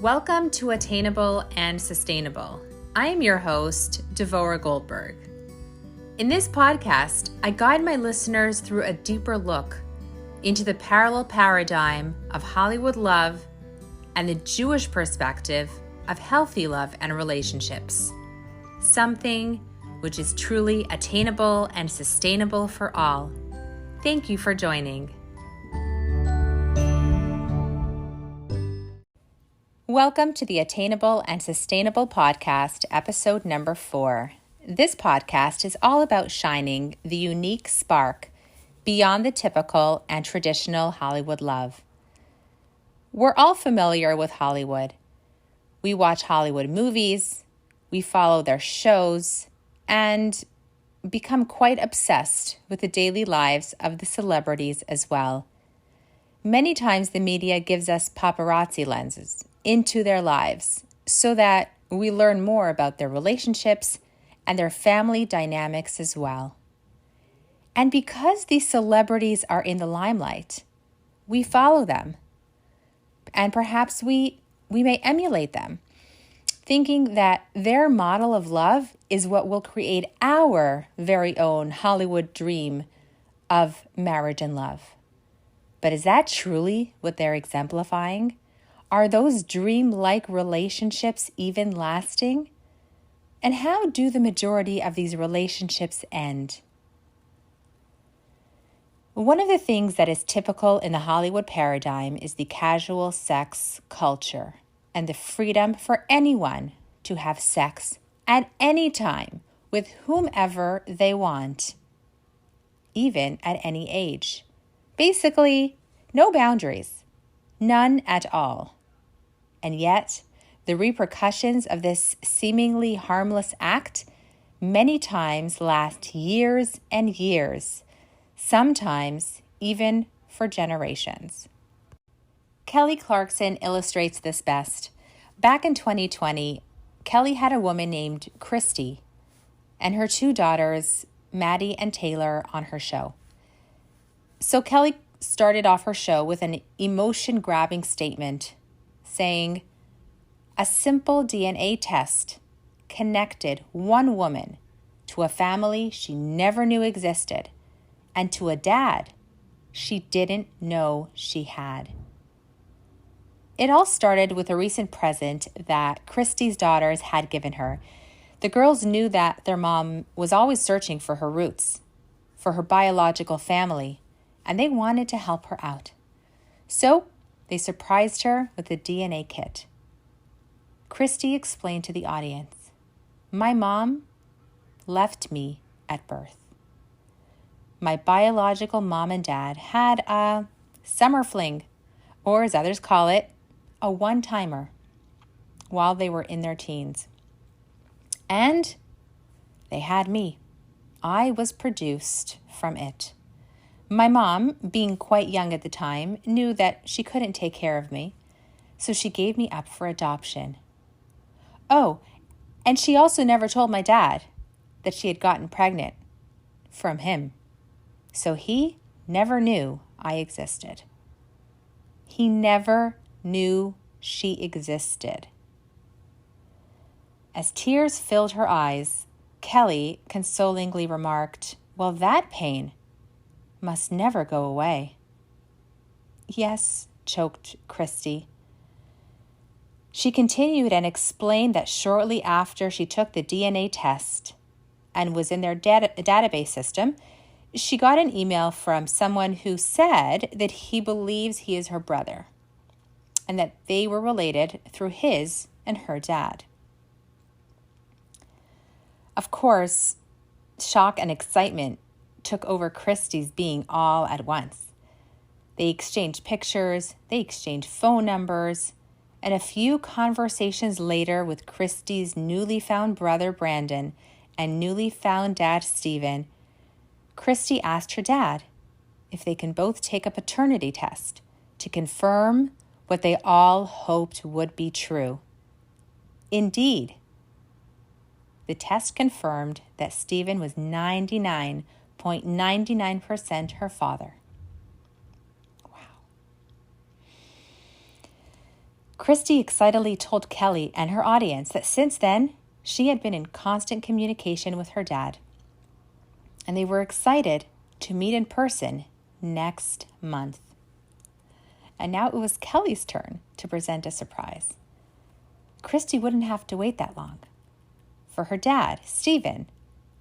Welcome to Attainable and Sustainable. I am your host, Devora Goldberg. In this podcast, I guide my listeners through a deeper look into the parallel paradigm of Hollywood love and the Jewish perspective of healthy love and relationships, something which is truly attainable and sustainable for all. Thank you for joining. Welcome to the Attainable and Sustainable Podcast, episode number 4. This podcast is all about shining the unique spark beyond the typical and traditional Hollywood love. We're all familiar with Hollywood. We watch Hollywood movies, we follow their shows, and become quite obsessed with the daily lives of the celebrities as well. Many times the media gives us paparazzi lenses into their lives so that we learn more about their relationships and their family dynamics as well. And because these celebrities are in the limelight, we follow them. And perhaps we may emulate them, thinking that their model of love is what will create our very own Hollywood dream of marriage and love. But is that truly what they're exemplifying? Are those dream-like relationships even lasting? And how do the majority of these relationships end? One of the things that is typical in the Hollywood paradigm is the casual sex culture and the freedom for anyone to have sex at any time with whomever they want, even at any age. Basically, no boundaries, none at all. And yet, the repercussions of this seemingly harmless act many times last years and years, sometimes even for generations. Kelly Clarkson illustrates this best. Back in 2020, Kelly had a woman named Christy and her 2 daughters, Maddie and Taylor, on her show. So Kelly started off her show with an emotion-grabbing statement saying, "A simple DNA test connected one woman to a family she never knew existed and to a dad she didn't know she had." It all started with a recent present that Christy's daughters had given her. The girls knew that their mom was always searching for her roots, for her biological family, and they wanted to help her out. So they surprised her with a DNA kit. Christy explained to the audience, "My mom left me at birth. My biological mom and dad had a summer fling, or as others call it, a one-timer, while they were in their teens. And they had me. I was produced from it. My mom, being quite young at the time, knew that she couldn't take care of me, so she gave me up for adoption. Oh, and she also never told my dad that she had gotten pregnant from him, so he never knew I existed. He never knew she existed." As tears filled her eyes, Kelly consolingly remarked, "Well, that pain must never go away." "Yes," choked Christy. She continued and explained that shortly after she took the DNA test and was in their database system, she got an email from someone who said that he believes he is her brother and that they were related through his and her dad. Of course, shock and excitement took over Christy's being all at once. They exchanged pictures, they exchanged phone numbers, and a few conversations later with Christy's newly found brother Brandon and newly found dad Stephen, Christy asked her dad if they can both take a paternity test to confirm what they all hoped would be true. Indeed, the test confirmed that Stephen was 99.99% her father. Wow. Christy excitedly told Kelly and her audience that since then, she had been in constant communication with her dad, and they were excited to meet in person next month. And now it was Kelly's turn to present a surprise. Christy wouldn't have to wait that long, for her dad, Stephen,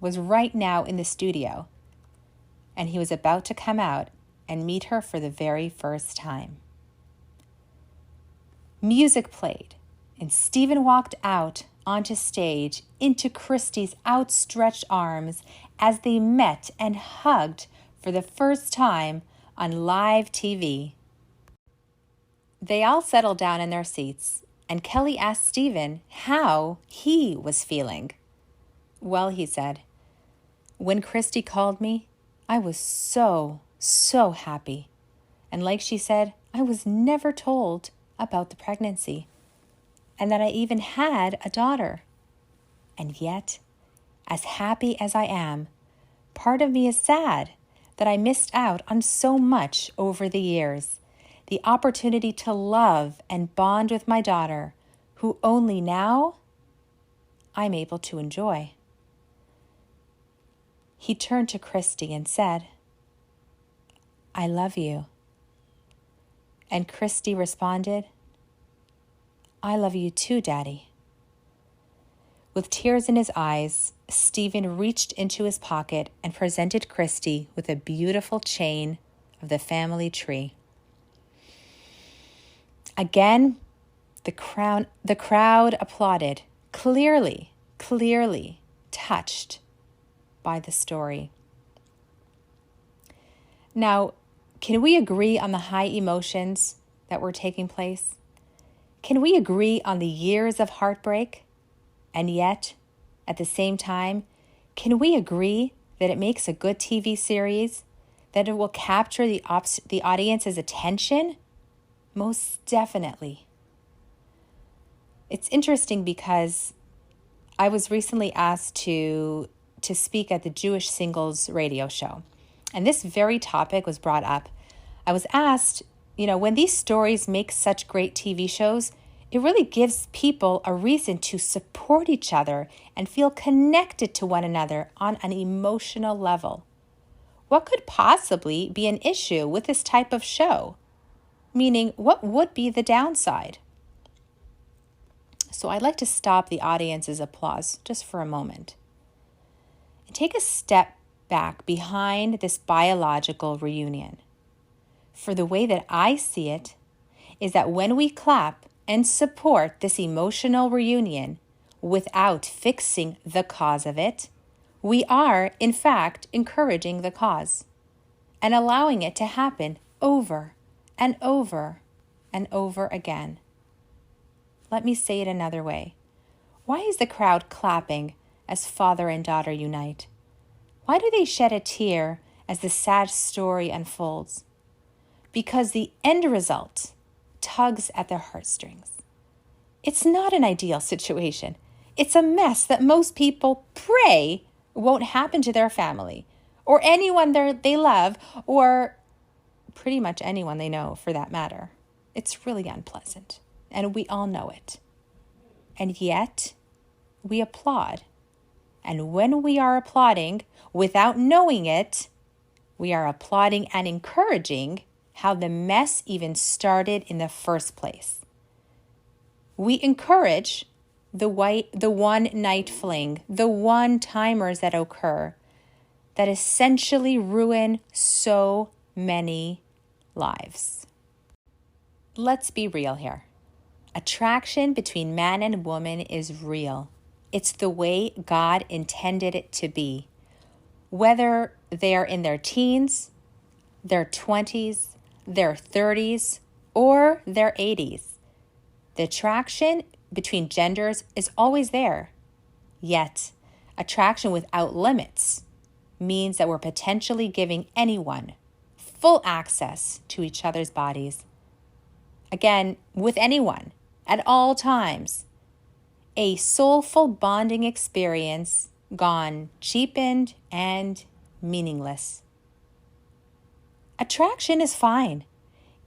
was right now in the studio, and he was about to come out and meet her for the very first time. Music played, and Stephen walked out onto stage into Christy's outstretched arms as they met and hugged for the first time on live TV. They all settled down in their seats, and Kelly asked Stephen how he was feeling. Well, he said, when Christy called me, I was so happy. And like she said, I was never told about the pregnancy and that I even had a daughter. And yet, as happy as I am, part of me is sad that I missed out on so much over the years. The opportunity to love and bond with my daughter, who only now I'm able to enjoy. He turned to Christy and said, I love you. And Christy responded, I love you too, Daddy. With tears in his eyes, Stephen reached into his pocket and presented Christy with a beautiful chain of the family tree. Again, the crowd applauded, clearly touched by the story. Now, can we agree on the high emotions that were taking place? Can we agree on the years of heartbreak? And yet, at the same time, can we agree that it makes a good TV series, that it will capture the audience's attention? Most definitely. It's interesting because I was recently asked to speak at the Jewish Singles radio show, and this very topic was brought up. I was asked, when these stories make such great TV shows, it really gives people a reason to support each other and feel connected to one another on an emotional level. What could possibly be an issue with this type of show? Meaning, what would be the downside? So I'd like to stop the audience's applause just for a moment and take a step back behind this biological reunion. For the way that I see it is that when we clap and support this emotional reunion without fixing the cause of it, we are, in fact, encouraging the cause and allowing it to happen over and over and over again. Let me say it another way. Why is the crowd clapping as father and daughter unite? Why do they shed a tear as the sad story unfolds? Because the end result tugs at their heartstrings. It's not an ideal situation. It's a mess that most people pray won't happen to their family or anyone they love or pretty much anyone they know for that matter. It's really unpleasant, and we all know it. And yet, we applaud. And when we are applauding without knowing it, we are applauding and encouraging how the mess even started in the first place. We encourage the one night fling, the one-timers that occur that essentially ruin so many lives. Let's be real here. Attraction between man and woman is real. It's the way God intended it to be. Whether they are in their teens, their 20s, their 30s, or their 80s. The attraction between genders is always there. Yet, attraction without limits means that we're potentially giving anyone full access to each other's bodies. Again, with anyone, at all times. A soulful bonding experience gone cheapened and meaningless. Attraction is fine.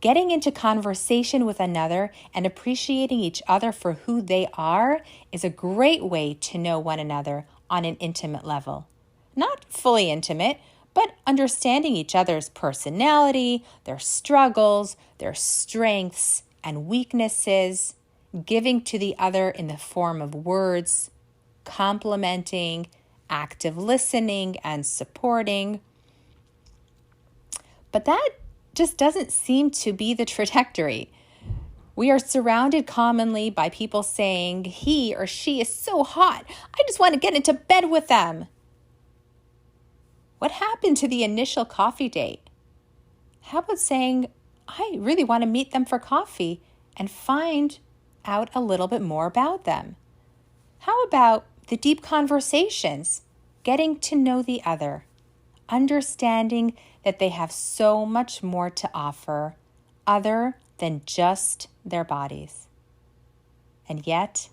Getting into conversation with another and appreciating each other for who they are is a great way to know one another on an intimate level. Not fully intimate, but understanding each other's personality, their struggles, their strengths and weaknesses, giving to the other in the form of words, complimenting, active listening, and supporting. But that just doesn't seem to be the trajectory. We are surrounded commonly by people saying, he or she is so hot, I just want to get into bed with them. What happened to the initial coffee date? How about saying, I really want to meet them for coffee and find out a little bit more about them? How about the deep conversations, getting to know the other, understanding that they have so much more to offer other than just their bodies? And yet,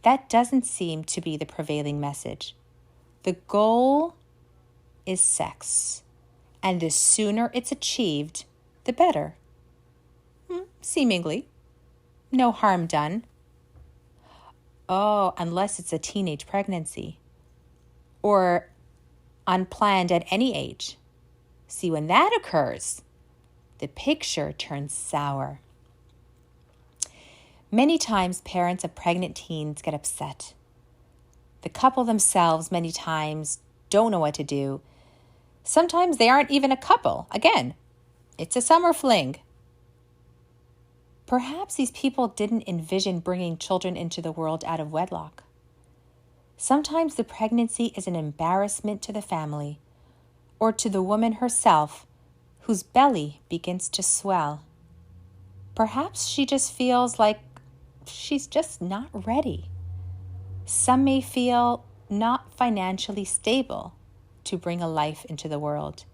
that doesn't seem to be the prevailing message. The goal is sex, and the sooner it's achieved, the better. Seemingly. No harm done. Oh, unless it's a teenage pregnancy or unplanned at any age. See, when that occurs, the picture turns sour. Many times, parents of pregnant teens get upset. The couple themselves, many times, don't know what to do. Sometimes they aren't even a couple. Again, it's a summer fling. Perhaps these people didn't envision bringing children into the world out of wedlock. Sometimes the pregnancy is an embarrassment to the family or to the woman herself whose belly begins to swell. Perhaps she just feels like she's just not ready. Some may feel not financially stable to bring a life into the world,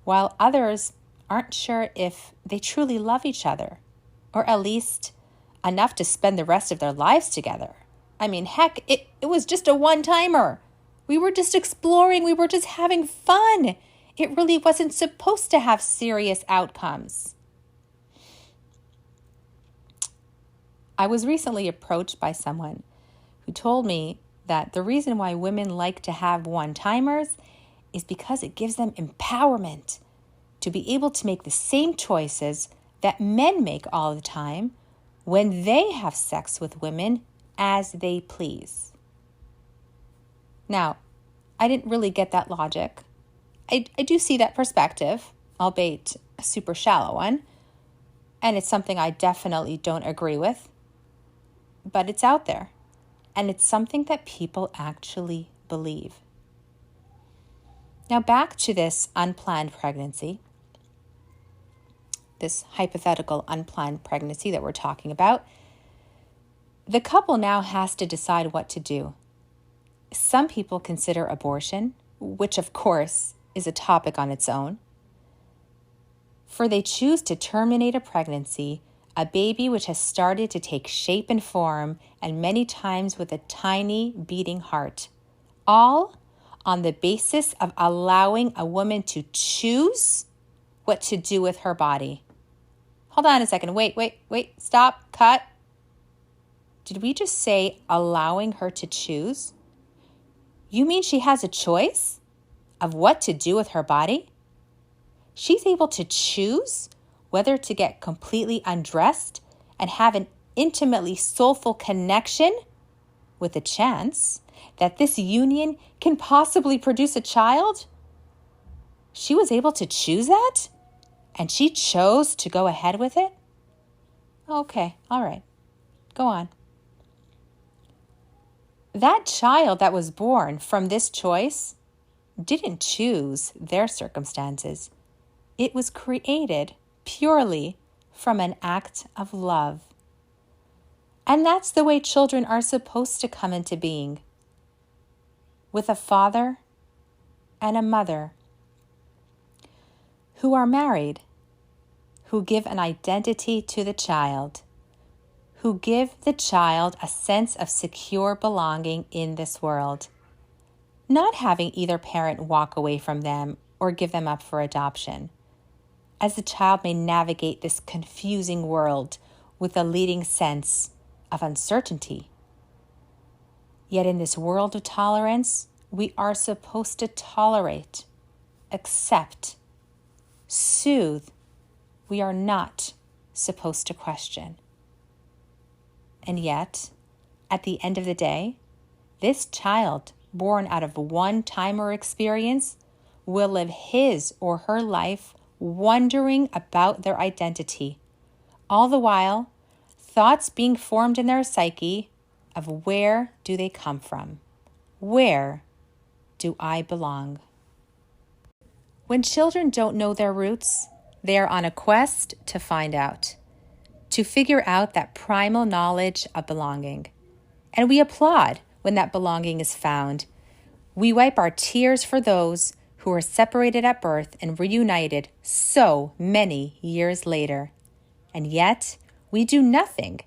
while others aren't sure if they truly love each other, or at least enough to spend the rest of their lives together. I mean, heck, it was just a one-timer. We were just exploring. We were just having fun. It really wasn't supposed to have serious outcomes. I was recently approached by someone who told me that the reason why women like to have one-timers is because it gives them empowerment to be able to make the same choices that men make all the time when they have sex with women as they please. Now, I didn't really get that logic. I do see that perspective, albeit a super shallow one, and it's something I definitely don't agree with, but it's out there, and it's something that people actually believe. Now back to this unplanned pregnancy, this hypothetical unplanned pregnancy that we're talking about. The couple now has to decide what to do. Some people consider abortion, which of course is a topic on its own. For they choose to terminate a pregnancy, a baby which has started to take shape and form, and many times with a tiny beating heart, all on the basis of allowing a woman to choose what to do with her body. Hold on a second. Wait, stop, cut. Did we just say allowing her to choose? You mean she has a choice of what to do with her body? She's able to choose whether to get completely undressed and have an intimately soulful connection with a chance that this union can possibly produce a child? She was able to choose that? And she chose to go ahead with it? Okay, all right. Go on. That child that was born from this choice didn't choose their circumstances. It was created purely from an act of love. And that's the way children are supposed to come into being, with a father and a mother who are married, who give an identity to the child, who give the child a sense of secure belonging in this world, not having either parent walk away from them or give them up for adoption. as the child may navigate this confusing world with a leading sense of uncertainty. Yet in this world of tolerance, we are supposed to tolerate, accept, soothe. We are not supposed to question. And yet, at the end of the day, this child born out of one-timer experience will live his or her life wondering about their identity, all the while thoughts being formed in their psyche of where do they come from? Where do I belong? When children don't know their roots, they are on a quest to find out, to figure out that primal knowledge of belonging. And we applaud when that belonging is found. We wipe our tears for those who were separated at birth and reunited so many years later. And yet, we do nothing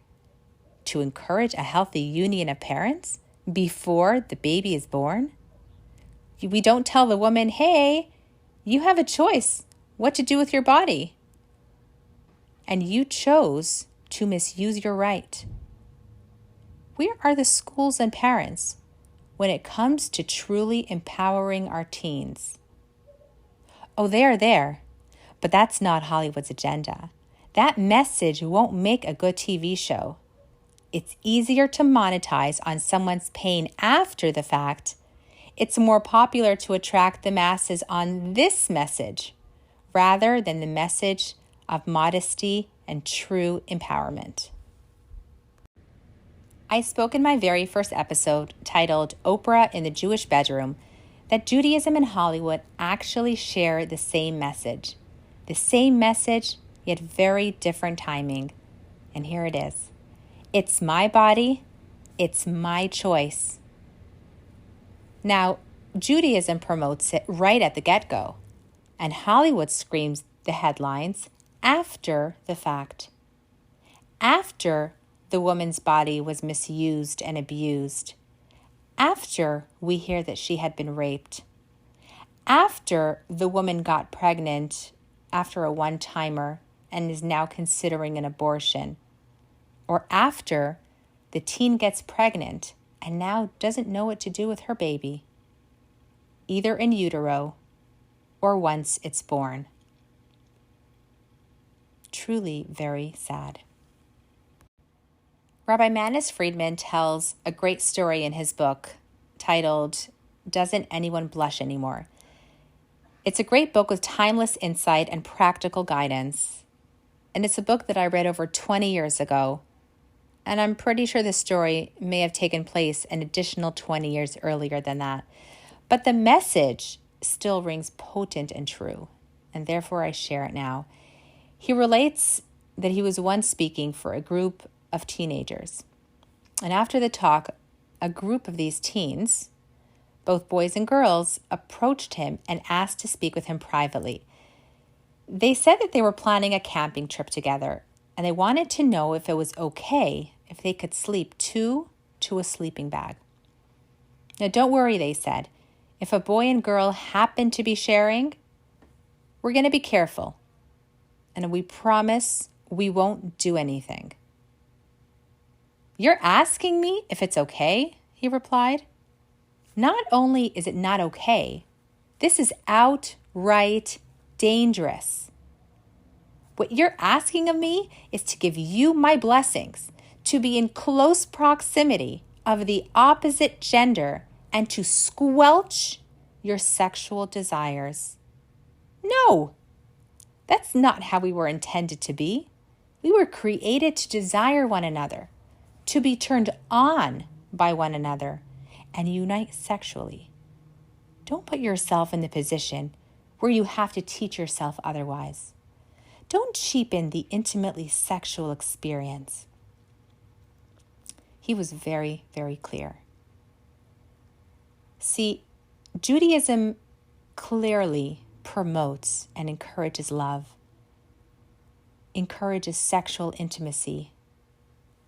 to encourage a healthy union of parents before the baby is born. We don't tell the woman, hey, you have a choice what to do with your body. And you chose to misuse your right. Where are the schools and parents when it comes to truly empowering our teens? Oh, they are there, but that's not Hollywood's agenda. That message won't make a good TV show. It's easier to monetize on someone's pain after the fact. It's more popular to attract the masses on this message rather than the message of modesty and true empowerment. I spoke in my very first episode, titled Oprah in the Jewish Bedroom, that Judaism and Hollywood actually share the same message. The same message, yet very different timing. And here it is. It's my body. It's my choice. Now, Judaism promotes it right at the get-go, and Hollywood screams the headlines after the fact. After the woman's body was misused and abused. After we hear that she had been raped. After the woman got pregnant after a one-timer and is now considering an abortion. Or after the teen gets pregnant and now doesn't know what to do with her baby, either in utero or once it's born. Truly very sad. Rabbi Manis Friedman tells a great story in his book titled, Doesn't Anyone Blush Anymore? It's a great book with timeless insight and practical guidance. And it's a book that I read over 20 years ago. And I'm pretty sure the story may have taken place an additional 20 years earlier than that. But the message still rings potent and true. And therefore I share it now. He relates that he was once speaking for a group of teenagers. And after the talk, a group of these teens, both boys and girls, approached him and asked to speak with him privately. They said that they were planning a camping trip together, and they wanted to know if it was okay if they could sleep two to a sleeping bag. Now, don't worry, they said. If a boy and girl happen to be sharing, we're going to be careful, and we promise we won't do anything. You're asking me if it's okay, he replied. Not only is it not okay, this is outright dangerous. What you're asking of me is to give you my blessings, to be in close proximity of the opposite gender, and to squelch your sexual desires. No, that's not how we were intended to be. We were created to desire one another, to be turned on by one another, and unite sexually. Don't put yourself in the position where you have to teach yourself otherwise. Don't cheapen the intimately sexual experience. He was very, very clear. See, Judaism clearly promotes and encourages love, encourages sexual intimacy,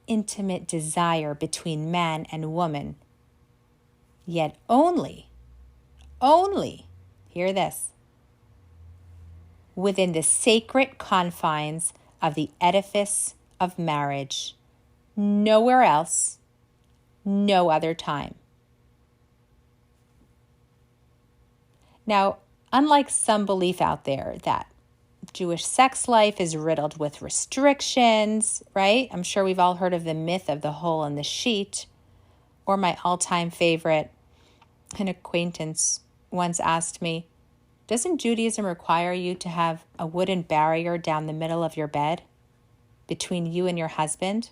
intimate desire between man and woman. Yet only, hear this, within the sacred confines of the edifice of marriage. Nowhere else, no other time. Now, unlike some belief out there that Jewish sex life is riddled with restrictions, right? I'm sure we've all heard of the myth of the hole in the sheet. Or my all-time favorite, an acquaintance once asked me, doesn't Judaism require you to have a wooden barrier down the middle of your bed between you and your husband?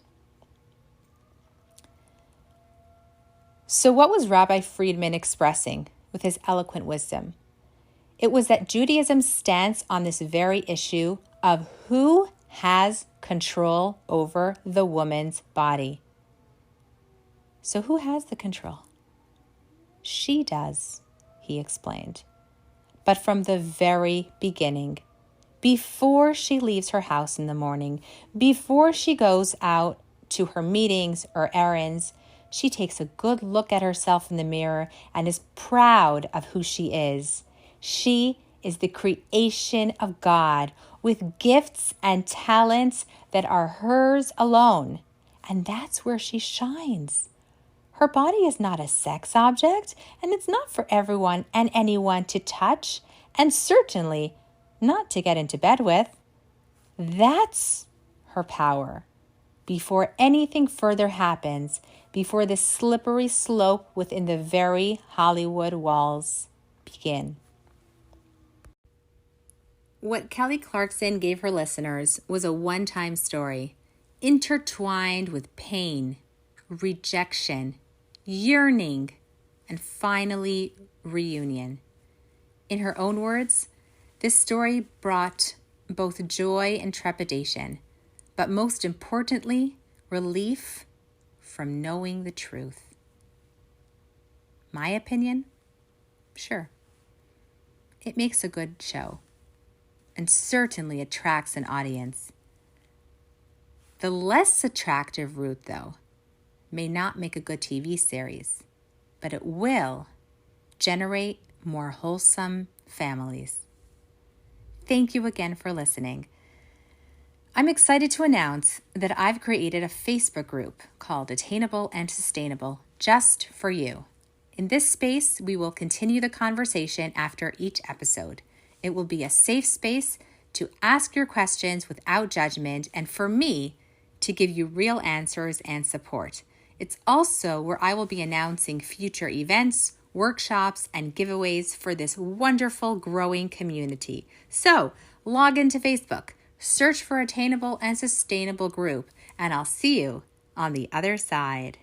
So what was Rabbi Friedman expressing with his eloquent wisdom? It was that Judaism's stance on this very issue of who has control over the woman's body. So who has the control? She does, he explained. But from the very beginning, before she leaves her house in the morning, before she goes out to her meetings or errands, she takes a good look at herself in the mirror and is proud of who she is. She is the creation of God with gifts and talents that are hers alone. And that's where she shines. Her body is not a sex object, and it's not for everyone and anyone to touch, and certainly not to get into bed with. That's her power. Before anything further happens, before the slippery slope within the very Hollywood walls begin. What Kelly Clarkson gave her listeners was a one-time story, intertwined with pain, rejection, yearning, and finally, reunion. In her own words, this story brought both joy and trepidation, but most importantly, relief from knowing the truth. My opinion? Sure. It makes a good show and certainly attracts an audience. The less attractive route, though, may not make a good TV series, but it will generate more wholesome families. Thank you again for listening. I'm excited to announce that I've created a Facebook group called Attainable and Sustainable just for you. In this space, we will continue the conversation after each episode. It will be a safe space to ask your questions without judgment and for me to give you real answers and support. It's also where I will be announcing future events, workshops, and giveaways for this wonderful growing community. So log into Facebook, search for Attainable and Sustainable Group, and I'll see you on the other side.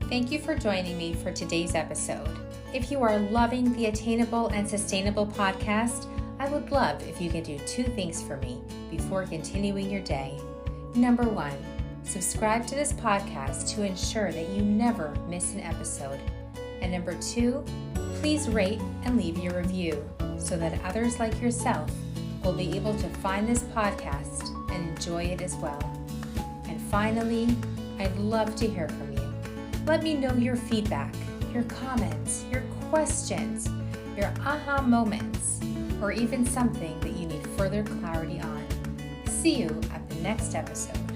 Thank you for joining me for today's episode. If you are loving the Attainable and Sustainable podcast, I would love if you could do two things for me before continuing your day. Number one, subscribe to this podcast to ensure that you never miss an episode. And number two, please rate and leave your review so that others like yourself will be able to find this podcast and enjoy it as well. And finally, I'd love to hear from you. Let me know your feedback, your comments, your questions, your aha moments, or even something that you need further clarity on. See you at the next episode.